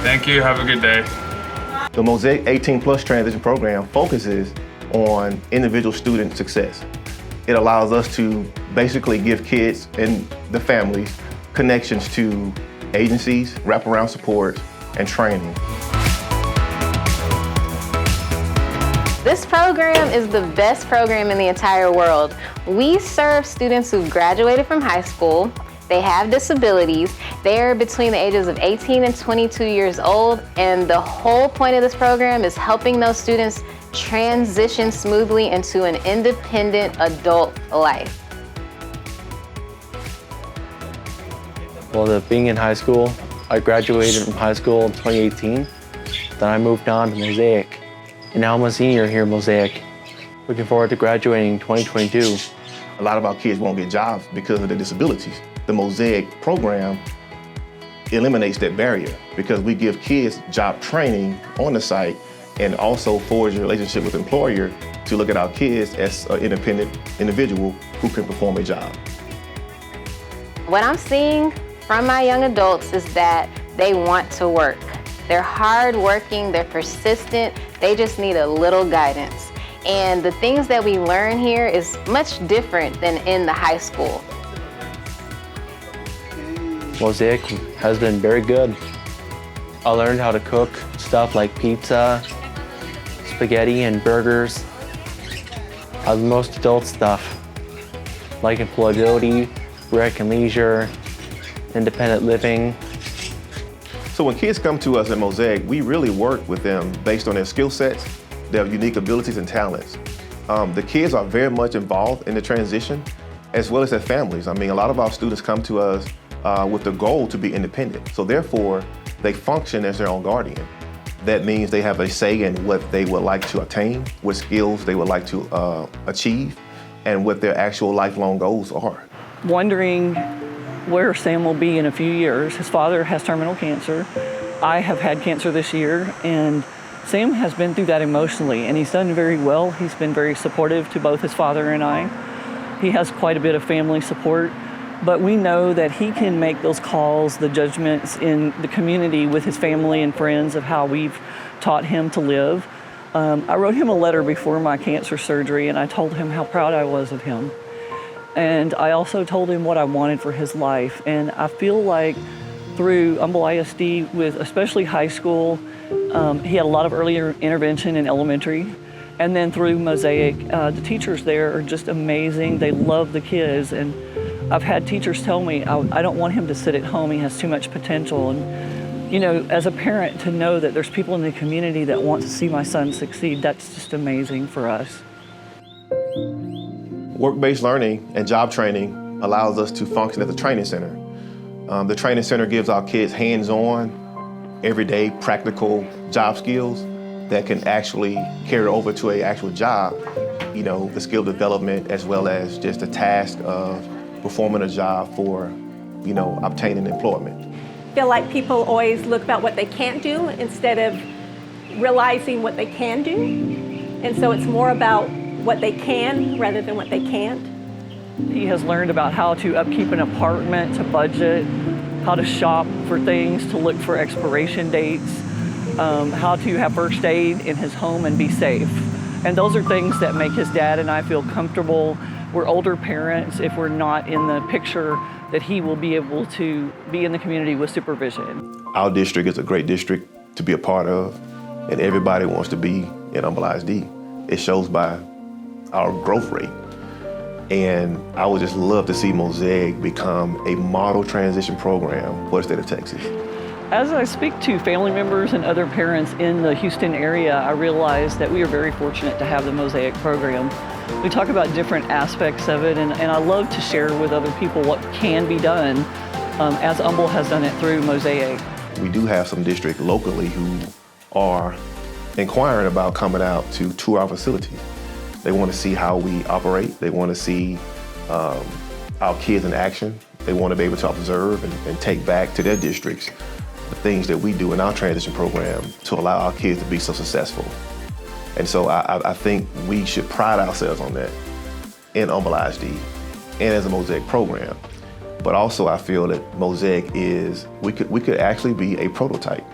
Thank you. Have a good day. The Mosaic 18 Plus Transition Program focuses on individual student success. It allows us to basically give kids and the families connections to agencies, wraparound support, and training. This program is the best program in the entire world. We serve students who graduated from high school, they have disabilities, they're between the ages of 18 and 22 years old, and the whole point of this program is helping those students transition smoothly into an independent adult life. Well, being in high school, I graduated from high school in 2018. Then I moved on to Mosaic. And now I'm a senior here at Mosaic. Looking forward to graduating in 2022. A lot of our kids won't get jobs because of their disabilities. The Mosaic program eliminates that barrier because we give kids job training on the site and also forge a relationship with the employer to look at our kids as an independent individual who can perform a job. What I'm seeing from my young adults is that they want to work. They're hardworking, they're persistent, they just need a little guidance. And the things that we learn here is much different than in the high school. Mosaic has been very good. I learned how to cook stuff like pizza, spaghetti, and burgers. Most adult stuff, like employability, rec and leisure, independent living. So when kids come to us at Mosaic, we really work with them based on their skill sets, their unique abilities and talents. The kids are very much involved in the transition, as well as their families. I mean, a lot of our students come to us with the goal to be independent. So therefore, they function as their own guardian. That means they have a say in what they would like to attain, what skills they would like to achieve, and what their actual lifelong goals are. Wondering where Sam will be in a few years. His father has terminal cancer. I have had cancer this year, and Sam has been through that emotionally, and he's done very well. He's been very supportive to both his father and I. He has quite a bit of family support, but we know that he can make those calls, the judgments in the community with his family and friends of how we've taught him to live. I wrote him a letter before my cancer surgery, and I told him how proud I was of him. And I also told him what I wanted for his life. And I feel like through Humble ISD, with especially high school, he had a lot of earlier intervention in elementary. And then through Mosaic, the teachers there are just amazing. They love the kids. And I've had teachers tell me, I don't want him to sit at home. He has too much potential. And, you know, as a parent, to know that there's people in the community that want to see my son succeed, that's just amazing for us. Work-based learning and job training allows us to function as a training center. The training center gives our kids hands-on, everyday, practical job skills that can actually carry over to an actual job. You know, the skill development as well as just the task of performing a job for, you know, obtaining employment. I feel like people always look about what they can't do instead of realizing what they can do. And so it's more about what they can rather than what they can't. He has learned about how to upkeep an apartment, to budget, how to shop for things, to look for expiration dates, how to have first aid in his home and be safe. And those are things that make his dad and I feel comfortable. We're older parents. If we're not in the picture, that he will be able to be in the community with supervision. Our district is a great district to be a part of, and everybody wants to be in Humble ISD. It shows by our growth rate. And I would just love to see Mosaic become a model transition program for the state of Texas. As I speak to family members and other parents in the Houston area, I realize that we are very fortunate to have the Mosaic program. We talk about different aspects of it, and I love to share with other people what can be done, as Humble has done it through Mosaic. We do have some districts locally who are inquiring about coming out to tour our facilities. They want to see how we operate. They want to see our kids in action. They want to be able to observe and take back to their districts the things that we do in our transition program to allow our kids to be so successful. And so I think we should pride ourselves on that in Humble ISD and as a Mosaic program. But also I feel that Mosaic we could actually be a prototype.